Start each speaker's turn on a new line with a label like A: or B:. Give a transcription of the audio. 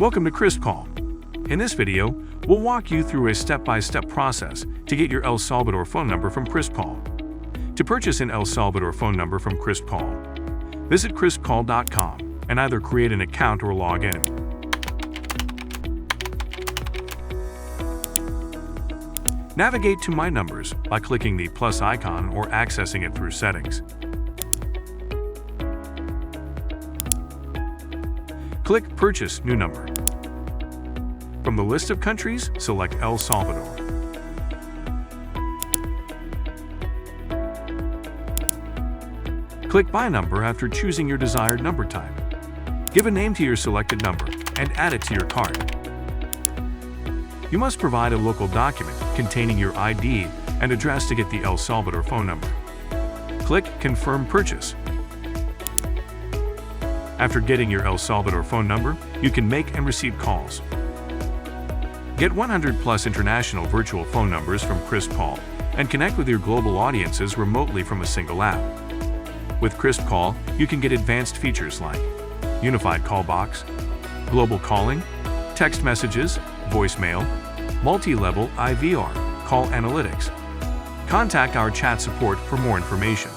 A: Welcome to KrispCall. In this video, we'll walk you through a step-by-step process to get your El Salvador phone number from KrispCall. To purchase an El Salvador phone number from KrispCall, visit KrispCall.com and either create an account or log in. Navigate to My Numbers by clicking the plus icon or accessing it through Settings. Click Purchase New Number. From the list of countries, select El Salvador. Click Buy Number after choosing your desired number type. Give a name to your selected number and add it to your card. You must provide a local document containing your ID and address to get the El Salvador phone number. Click Confirm Purchase. After getting your El Salvador phone number, you can make and receive calls. Get 100+ international virtual phone numbers from KrispCall and connect with your global audiences remotely from a single app. With KrispCall, you can get advanced features like unified callbox, global calling, text messages, voicemail, multi-level IVR, call analytics. Contact our chat support for more information.